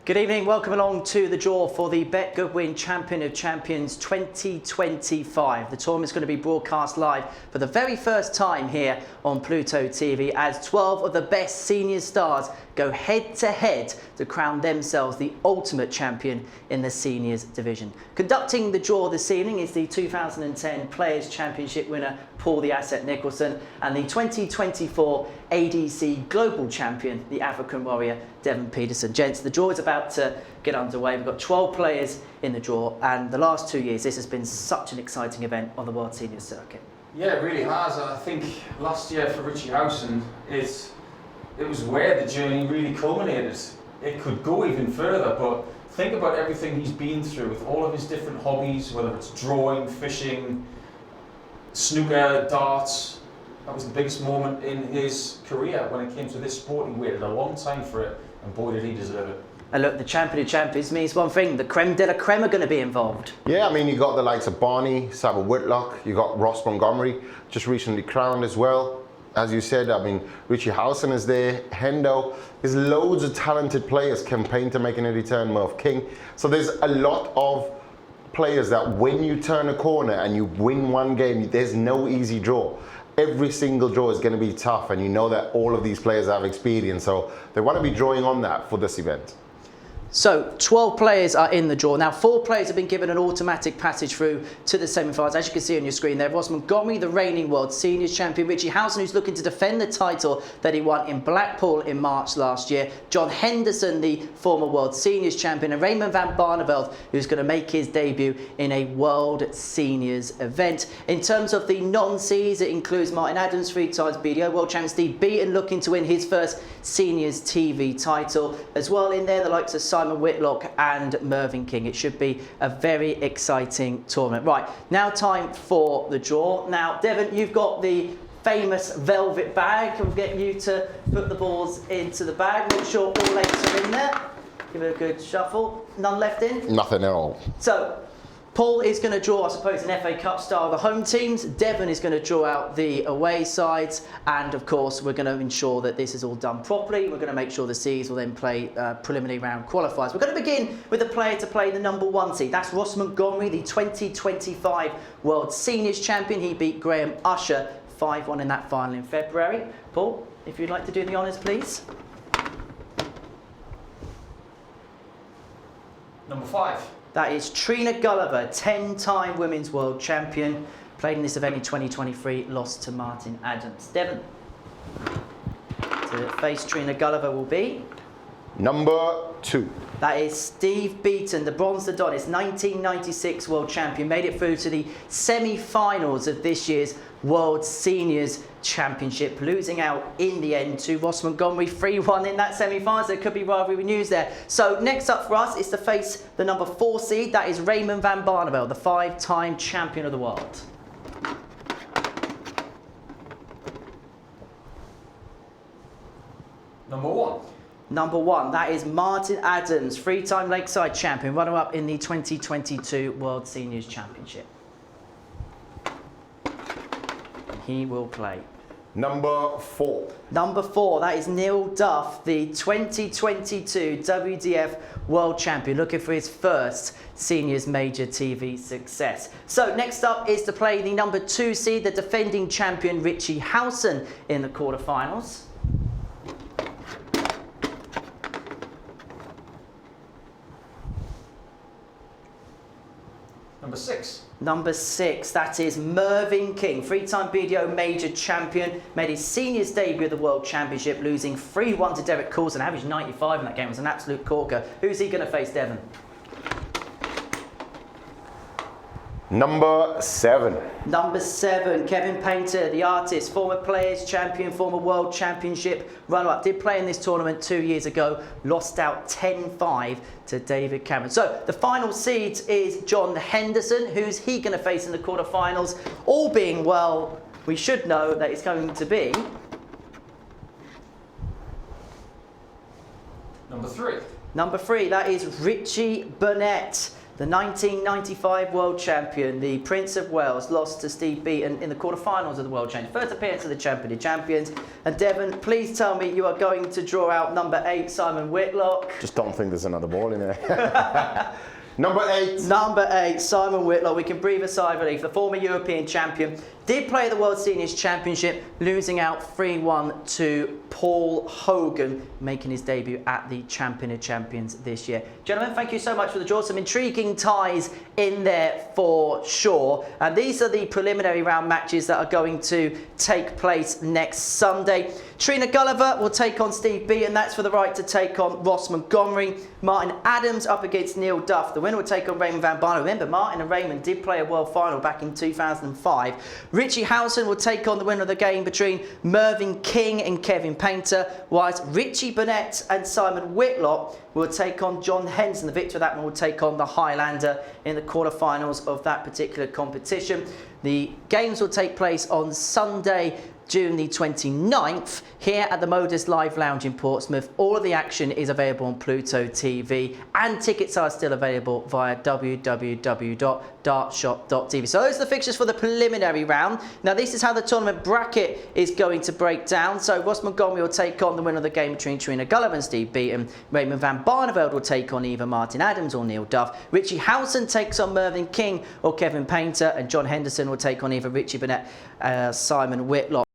Good evening, welcome along to the draw for the Bet Goodwin Champion of Champions 2025. The tournament's going to be broadcast live for the very first time here on Pluto TV as 12 of the best senior stars go head to head to crown themselves the ultimate champion in the seniors division. Conducting the draw this evening is the 2010 Players Championship winner Paul the Asset Nicholson and the 2024 ADC Global Champion, the African Warrior Devon Peterson. Gents, the draw is about to get underway. We've got 12 players in the draw, and the last 2 years this has been such an exciting event on the World Seniors circuit. Yeah, it really has. I think last year for Richie Housen, it was where the journey really culminated. It could go even further, but think about everything he's been through with all of his different hobbies, whether it's drawing, fishing, snooker, darts. That was the biggest moment in his career when it came to this sport. He waited a long time for it, and boy did he deserve it. And look, the Champion of Champions means one thing: the creme de la creme are going to be involved. Yeah, I mean, you got the likes of Barney, Savile Whitlock, you got Ross Montgomery, just recently crowned as well. As you said, I mean, Richie Housen is there, Hendo. There's loads of talented players. Ken Painter making a return, Merv King. So there's a lot of players that when you turn a corner and you win one game, there's no easy draw. Every single draw is going to be tough, and you know that all of these players have experience, so they want to be drawing on that for this event. So 12 players are in the draw. Now 4 players have been given an automatic passage through to the semi-finals. As you can see on your screen there, Ross Montgomery, the reigning World Seniors Champion, Richie Housen, who's looking to defend the title that he won in Blackpool in March last year, John Henderson, the former World Seniors Champion, and Raymond van Barneveld, who's going to make his debut in a World Seniors event. In terms of the non-Cs, it includes Martin Adams, 3 times BDO World Champion, Steve Beaton looking to win his first Seniors TV title. As well in there, the likes of Simon Whitlock and Mervyn King. It should be a very exciting tournament. Right, now time for the draw. Now, Devon, you've got the famous velvet bag. We'll get you to put the balls into the bag. Make sure all 8 are in there. Give it a good shuffle. None left in? Nothing at all. So, Paul is going to draw, I suppose, an FA Cup style, the home teams. Devon is going to draw out the away sides. And, of course, we're going to ensure that this is all done properly. We're going to make sure the Cs will then play preliminary round qualifiers. We're going to begin with a player to play the number 1 seed. That's Ross Montgomery, the 2025 World Seniors Champion. He beat Graham Usher 5-1 in that final in February. Paul, if you'd like to do the honours, please. Number 5. That is Trina Gulliver, 10-time Women's World Champion. Played in this event in 2023, lost to Martin Adams. Devon, to face Trina Gulliver will be? Number 2. That is Steve Beaton, the Bronze Adonis, 1996 World Champion. Made it through to the semi-finals of this year's World Seniors Championship, losing out in the end to Ross Montgomery 3-1 in that semi-finals. There could be rivalry news there. So next up for us is to face the number 4 seed. That is Raymond van Barneveld, the 5-time champion of the world. Number 1. Number 1, that is Martin Adams, 3-time Lakeside champion, runner-up in the 2022 World Seniors Championship. He will play. Number 4. Number 4, that is Neil Duff, the 2022 WDF World Champion, looking for his first Seniors Major TV success. So next up is to play the number 2 seed, the defending champion Richie Housen in the quarterfinals. Number 6. Number 6, that is Mervyn King, 3-time BDO Major Champion, made his seniors debut at the World Championship, losing 3-1 to Derek Coulson, averaged 95 in that game. It was an absolute corker. Who's he going to face, Devon? Number 7. Number 7, Kevin Painter, the artist, former Players Champion, former World Championship runner-up. Did play in this tournament 2 years ago, lost out 10-5 to David Cameron. So the final seed is John Henderson. Who's he going to face in the quarterfinals? All being well, we should know that it's going to be... Number 3. Number 3, that is Richie Burnett, The 1995 World Champion, the Prince of Wales, lost to Steve Beaton in the quarterfinals of the World Champions. First appearance of the Champion of Champions. And Devon, please tell me you are going to draw out number 8, Simon Whitlock. Just don't think there's another ball in there. Number 8. Number 8, Simon Whitlock. We can breathe a sigh of relief. The former European champion did play the World Seniors Championship, losing out 3-1 to Paul Hogan, making his debut at the Champion of Champions this year. Gentlemen, thank you so much for the draw. Some intriguing ties in there for sure. And these are the preliminary round matches that are going to take place next Sunday. Trina Gulliver will take on Steve Beaton. That's for the right to take on Ross Montgomery. Martin Adams up against Neil Duff. The winner will take on Raymond van Barneveld. Remember, Martin and Raymond did play a world final back in 2005. Richie Howson will take on the winner of the game between Mervyn King and Kevin Painter, whilst Richie Burnett and Simon Whitlock will take on John Henson. The victor of that one will take on the Highlander in the quarterfinals of that particular competition. The games will take place on Sunday, June the 29th, here at the Modus Live Lounge in Portsmouth. All of the action is available on Pluto TV, and tickets are still available via www.dartshop.tv. So those are the fixtures for the preliminary round. Now this is how the tournament bracket is going to break down. So Ross Montgomery will take on the winner of the game between Trina Gulliver and Steve Beaton. Raymond van Barneveld will take on either Martin Adams or Neil Duff. Richie Howson takes on Mervyn King or Kevin Painter, and John Henderson will take on either Richie Burnett, Simon Whitlock.